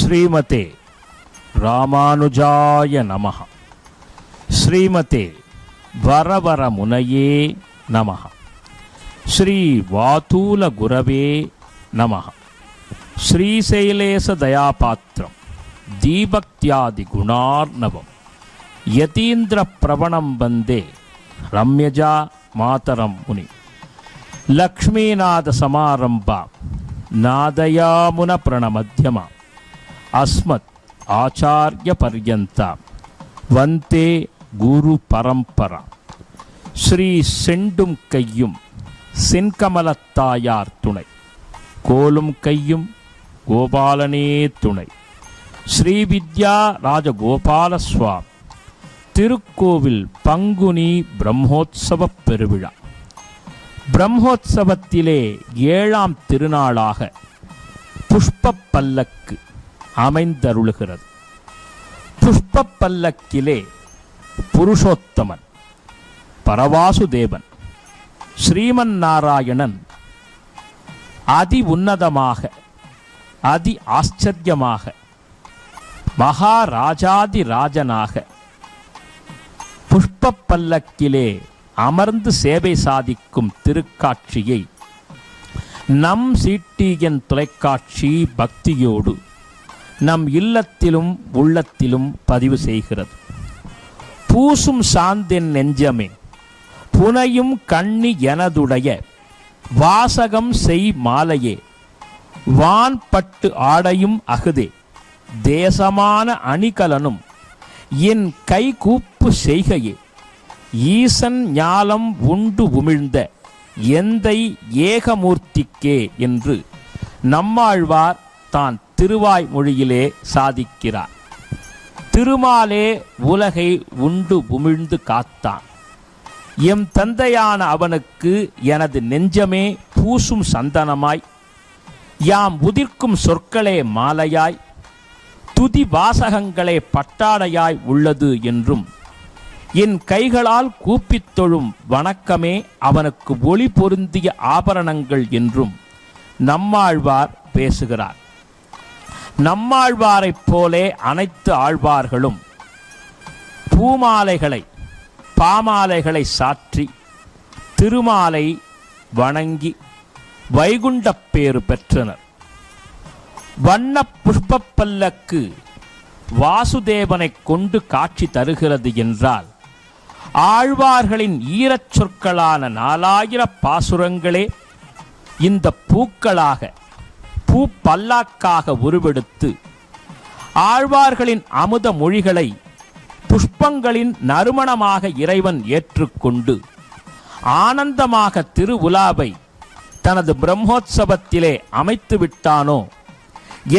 ஸ்ரீமதே ராமானுஜாய நமஹ. ஸ்ரீமதே வரவரமுனையே நமஹ. ஸ்ரீ வாதூல குரவே நமஹ. ஸ்ரீசைலேச தயாபாத்திரம் தீபக்தியாதி குணார்ணவம் யதீந்திர பிரவணம் வந்தே ரம்யஜா மாதரம் முனி. லக்ஷ்மீநாத சமாரம்பா நாதயாமுன பிரணமத்யமா அஸ்மத் ஆச்சார்ய பர்யந்தா வந்தே குரு பரம்பரா. ஸ்ரீ செண்டும் கையும் சென்கமலத்தாயார் துணை, கோலும் கையும் கோபாலனே துணை. ஸ்ரீவித்யா ராஜகோபால சுவாமி திருக்கோவில் பங்குனி பிரம்மோத்சவ பெருவிழா. பிரம்மோத்சவத்திலே 7ஆம் திருநாளாக புஷ்ப பல்லக்கு அமைந்தருளுகிறது. புஷ்ப பல்லக்கிலே புருஷோத்தமன், பரவாசுதேவன், ஸ்ரீமன் நாராயணன் அதி உன்னதமாக அதி ஆச்சரியமாக மகாராஜாதி ராஜனாக புஷ்ப பல்லக்கிலே அமர்ந்து சேவை சாதிக்கும் திருக்காட்சியை நம் சிடிஎன் தொலைக்காட்சி பக்தியோடு நம் இல்லத்திலும் உள்ளத்திலும் பதிவு செய்கிறது. பூசும் சாந்தென் நெஞ்சமே புனையும் கண்ணி எனதுடைய வாசகம் செய் மாலையே வான்பட்டு ஆடையும் அகுதே தேசமான அணிகலனும் என் கை கூப்பு செய்கையே ஈசன் ஞாலம் உண்டு உமிழ்ந்த எந்தை ஏகமூர்த்திக்கே என்று நம்மாழ்வார் தான் திருவாய்மொழியிலே சாதிக்கிறார். திருமாலே உலகை உண்டு உமிழ்ந்து காத்தான். எம் தந்தையான அவனுக்கு எனது நெஞ்சமே பூசும் சந்தனமாய், யாம் உதிர்க்கும் சொற்களே மாலையாய், துதி வாசகங்களே பட்டாடையாய் உள்ளது என்றும், என் கைகளால் கூப்பித் தொழும் வணக்கமே அவனுக்கு ஒளி பொருந்திய ஆபரணங்கள் என்றும் நம்மாழ்வார் பேசுகிறார். நம்மாழ்வாரைப் போலே அனைத்து ஆழ்வார்களும் பூமாலைகளை பாமாலைகளை சாற்றி திருமாலை வணங்கி வைகுண்டப் பேறு பெற்றனர். வண்ண புஷ்ப பல்லக்கு வாசுதேவனை கொண்டு காட்சி தருகிறது என்றால், ஆழ்வார்களின் ஈரச் சொற்களான 4000 பாசுரங்களே இந்த பூக்களாக பூ பல்லாக்காக உருவெடுத்து ஆழ்வார்களின் அமுத மொழிகளை புஷ்பங்களின் நறுமணமாக இறைவன் ஏற்றுக்கொண்டு ஆனந்தமாக திருவுலாவை தனது பிரம்மோற்சவத்திலே அமைத்து விட்டானோ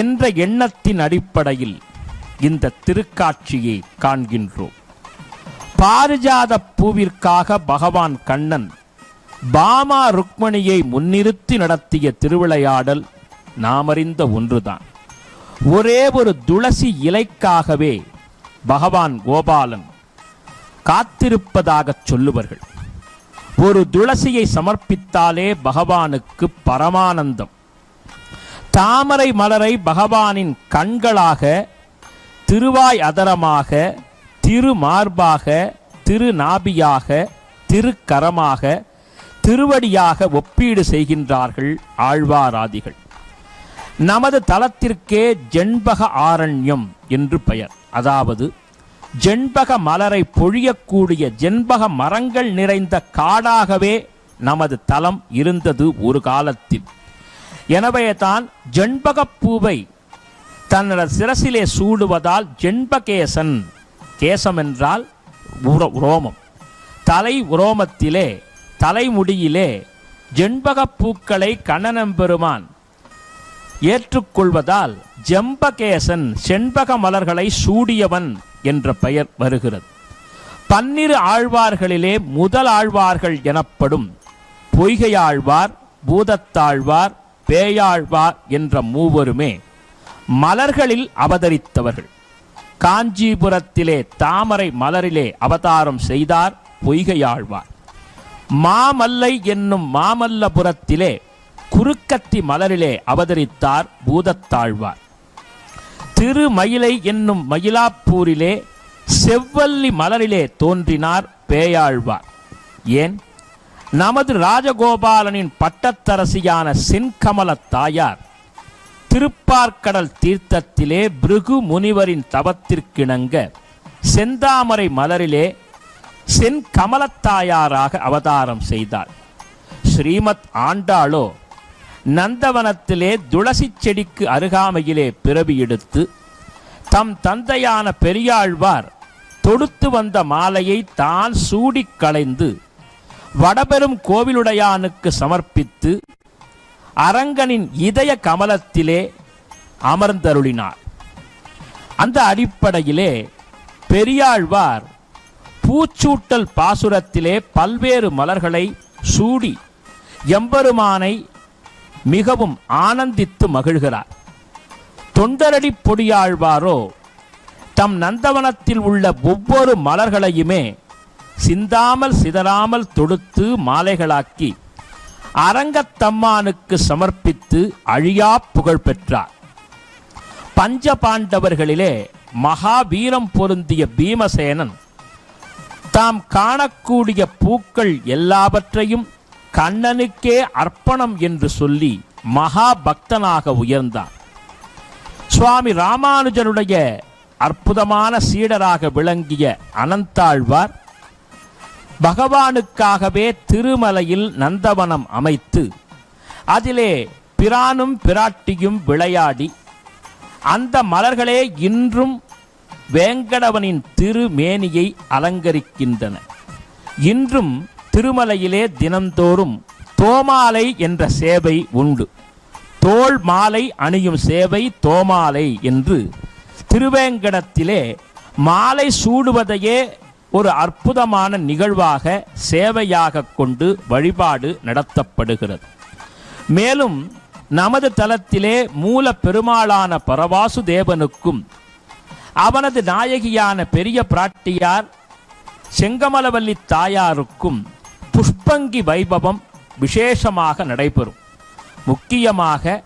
என்ற எண்ணத்தின் அடிப்படையில் இந்த திருக்காட்சியை காண்கின்றோம். பாரிஜாத பூவிற்காக பகவான் கண்ணன் பாமா ருக்மணியை முன்னிறுத்தி நடத்திய திருவிளையாடல் நாமறிந்த ஒன்றுதான். ஒரே ஒரு துளசி இலைக்காகவே பகவான் கோபாலன் காத்திருப்பதாக சொல்லுவார்கள். ஒரு துளசியை சமர்ப்பித்தாலே பகவானுக்கு பரமானந்தம். தாமரை மலரை பகவானின் கண்களாக, திருவாய் அதரமாக, திருமார்பாக, திருநாபியாக, திருக்கரமாக, திருவடியாக ஒப்பீடு செய்கின்றார்கள் ஆழ்வாராதிகள். நமது தலத்திற்கே ஜெண்பக ஆரண்யம் என்று பெயர். அதாவது ஜெண்பக மலரை பொழியக்கூடிய ஜெண்பக மரங்கள் நிறைந்த காடாகவே நமது தலம் இருந்தது ஒரு காலத்தில். எனவே தான் ஜெண்பகப் பூவை தன்னோட சிரசிலே சூடுவதால் ஜெண்பகேசன், கேசம் என்றால் ரோமம், தலை உரோமத்திலே தலைமுடியிலே ஜெண்பகப் பூக்களை கண்ணனம்பெருமான் ஏற்றுக்கொள்வதால் ஜெம்பகேசன், செண்பக மலர்களை சூடியவன் என்ற பெயர் வருகிறது. 12 ஆழ்வார்களிலே முதல் ஆழ்வார்கள் எனப்படும் பொய்கையாழ்வார், பூதத்தாழ்வார், பேயாழ்வார் என்ற மூவருமே மலர்களில் அவதரித்தவர்கள். காஞ்சிபுரத்திலே தாமரை மலரிலே அவதாரம் செய்தார் பொய்கையாழ்வார். மாமல்லை என்னும் மாமல்லபுரத்திலே குறுக்கத்தி மலரிலே அவதரித்தார் பூதத்தாழ்வார். திருமயிலை என்னும் மயிலாப்பூரிலே செவ்வல்லி மலரிலே தோன்றினார் பேயாழ்வார். ஏன், நமது ராஜகோபாலனின் பட்டத்தரசியான செங்கமல தாயார் திருப்பார்க்கடல் தீர்த்தத்திலே பிருகு முனிவரின் தவத்திற்கிணங்க செந்தாமரை மலரிலே செங்கமலத்தாயாராக அவதாரம் செய்தார். ஸ்ரீமத் ஆண்டாளோ நந்தவனத்திலே துளசி செடிக்கு அருகாமையிலே பிறவி எடுத்து தம் தந்தையான பெரியாழ்வார் தொடுத்து வந்த மாலையை தான் சூடிக் களைந்து வடபெரும் கோவிலுடையானுக்கு சமர்ப்பித்து அரங்கனின் இதய கமலத்திலே அமர்ந்தருளினார். அந்த அடிப்படையிலே பெரியாழ்வார் பூச்சூட்டல் பாசுரத்திலே பல்வேறு மலர்களை சூடி எம்பெருமானை மிகவும் ஆனந்தித்து மகிழ்கிறார். தொண்டரடி பொடியாழ்வாரோ தம் நந்தவனத்தில் உள்ள ஒவ்வொரு மலர்களையுமே சிந்தாமல் சிதறாமல் தொடுத்து மாலைகளாக்கி அரங்கத்தம்மானுக்கு சமர்ப்பித்து அழியா புகழ் பெற்றார். பஞ்ச பாண்டவர்களிலே மகாவீரம் பொருந்திய பீமசேனன் தாம் காணக்கூடிய பூக்கள் எல்லாவற்றையும் கண்ணனுக்கே அர்ப்பணம் என்று சொல்லி மகாபக்தனாக உயர்ந்தார். சுவாமி ராமானுஜனுடைய அற்புதமான சீடராக விளங்கிய அனந்தாழ்வார் பகவானுக்காகவே திருமலையில் நந்தவனம் அமைத்து அதிலே பிரானும் பிராட்டியும் விளையாடி அந்த மலர்களே இன்றும் வேங்கடவனின் திருமேனியை அலங்கரிக்கின்றன. இன்றும் திருமலையிலே தினந்தோறும் தோமாலை என்ற சேவை உண்டு. தோள் மாலை அணியும் சேவை தோமாலை என்று திருவேங்கடத்திலே மாலை சூடுவதையே ஒரு அற்புதமான நிகழ்வாக சேவையாக கொண்டு வழிபாடு நடத்தப்படுகிறது. மேலும் நமது தலத்திலே மூல பெருமாளான பரவாசு தேவனுக்கும் அவனது நாயகியான பெரிய பிராட்டியார் செங்கமலவல்லி தாயாருக்கும் புஷ்பங்கி வைபவம் விசேஷமாக நடைபெறும். முக்கியமாக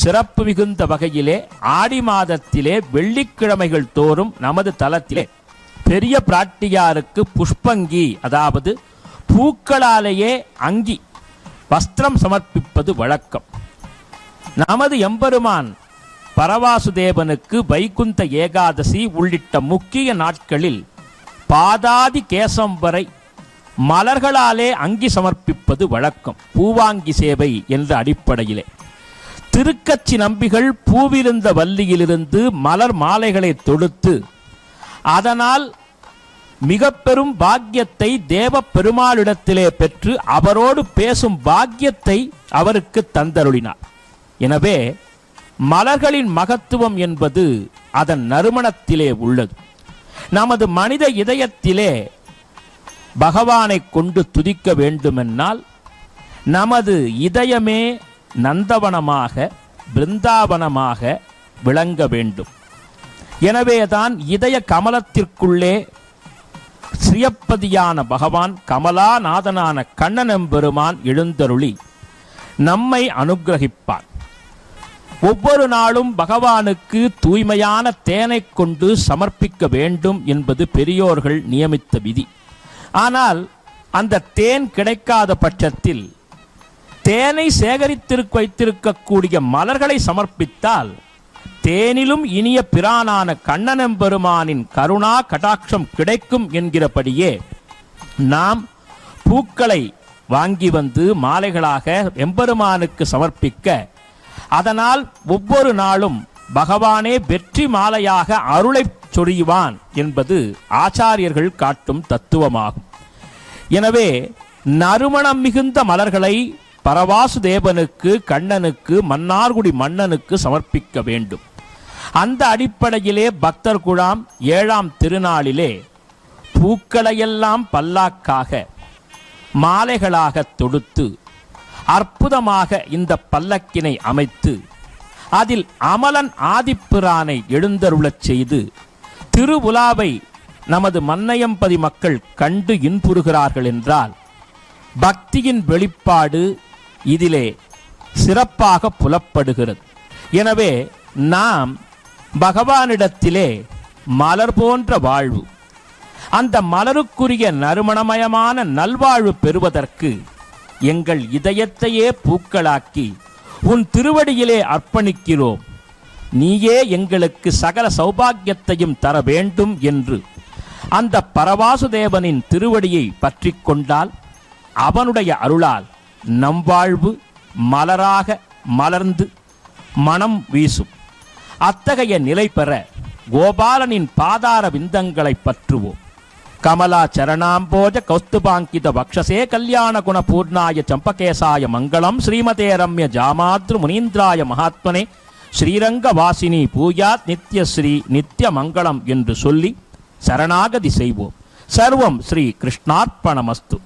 சிறப்பு மிகுந்த வகையிலே ஆடி மாதத்திலே வெள்ளிக்கிழமைகள் தோறும் நமது தலத்திலே பெரிய பிராட்டியாருக்கு புஷ்பங்கி, அதாவது பூக்களாலேயே அங்கி வஸ்திரம் சமர்ப்பிப்பது வழக்கம். நமது எம்பெருமான் பரவாசுதேவனுக்கு வைகுந்த ஏகாதசி உள்ளிட்ட முக்கிய நாட்களில் பாதாதி கேசம் வரை மலர்களாலே அங்கி சமர்ப்பிப்பது வழக்கம், பூவாங்கி சேவை என்ற அடிப்படையிலே. திருக்கச்சி நம்பிகள் பூவிருந்த வள்ளியிலிருந்து மலர் மாலைகளை தொடுத்து அதனால் மிக பெரும் பாக்கியத்தை தேவ பெருமாளிடத்திலே பெற்று அவரோடு பேசும் பாக்கியத்தை அவருக்கு தந்தருளினார். எனவே மலர்களின் மகத்துவம் என்பது அதன் நறுமணத்திலே உள்ளது. நமது மனித இதயத்திலே பகவானை கொண்டு துதிக்க வேண்டுமென்றால் நமது இதயமே நந்தவனமாக பிருந்தாவனமாக விளங்க வேண்டும். எனவேதான் இதய கமலத்திற்குள்ளே ஸ்ரீயப்பதியான பகவான் கமலாநாதனான கண்ணனெம்பெருமான் எழுந்தருளி நம்மை அனுக்கிரகிப்பான். ஒவ்வொரு நாளும் பகவானுக்கு தூய்மையான தேனை கொண்டு சமர்ப்பிக்க வேண்டும் என்பது பெரியோர்கள் நியமித்த விதி. ஆனால் அந்த தேன் கிடைக்காத பட்சத்தில் தேனை சேகரித்து வைத்திருக்கக்கூடிய மலர்களை சமர்ப்பித்தால் தேனிலும் இனிய பிரானான கண்ணனெம்பெருமானின் கருணா கடாட்சம் கிடைக்கும் என்கிறபடியே நாம் பூக்களை வாங்கி வந்து மாலைகளாக எம்பெருமானுக்கு சமர்ப்பிக்க, அதனால் ஒவ்வொரு நாளும் பகவானே வெற்றி மாலையாக அருளை சொரிவான் என்பது ஆச்சாரியர்கள் காட்டும் தத்துவமாகும். எனவே நறுமணம் மிகுந்த மலர்களை பரவாசுதேவனுக்கு, கண்ணனுக்கு, மன்னார்குடி மன்னனுக்கு சமர்ப்பிக்க வேண்டும். அந்த அடிப்படையிலே பக்தர் குழாம் 7ஆம் திருநாளிலே பூக்களையெல்லாம் பல்லாக்காக மாலைகளாக தொடுத்து அற்புதமாக இந்த பல்லக்கினை அமைத்து அதில் அமலன் ஆதிப்பிரானை எழுந்தருளச் செய்து திருவுலாவை நமது மன்னையம்பதி மக்கள் கண்டு இன்புறுகிறார்கள் என்றால் பக்தியின் வெளிப்பாடு இதிலே சிறப்பாக புலப்படுகிறது. எனவே நாம் பகவானிடத்திலே மலர் போன்ற வாழ்வு, அந்த மலருக்குரிய நறுமணமயமான நல்வாழ்வு பெறுவதற்கு எங்கள் இதயத்தையே பூக்களாக்கி உன் திருவடியிலே அர்ப்பணிக்கிறோம், நீயே எங்களுக்கு சகல சௌபாக்கியத்தையும் தர வேண்டும் என்று அந்த பரவாசுதேவனின் திருவடியை பற்றி கொண்டால் அவனுடைய அருளால் நம் வாழ்வு மலராக மலர்ந்து மனம் வீசும். அத்தகைய நிலை பெற கோபாலனின் பாதார விந்தங்களை பற்றுவோம். கமலா சரணாம்போஜ கௌஸ்துபாங்கித வக்ஷசே கல்யாண குண பூர்ணாய சம்பகேசாய மங்களம் ஸ்ரீமதே ரம்ய ஜாமாத்ரு முனீந்திராய மகாத்மனே ஸ்ரீரங்க வாசினி பூயாத் நித்யஸ்ரீ நித்ய மங்களம் என்று சொல்லி சரணாகதி செய்வோம். சர்வம் ஸ்ரீ கிருஷ்ணார்ப்பணமஸ்து.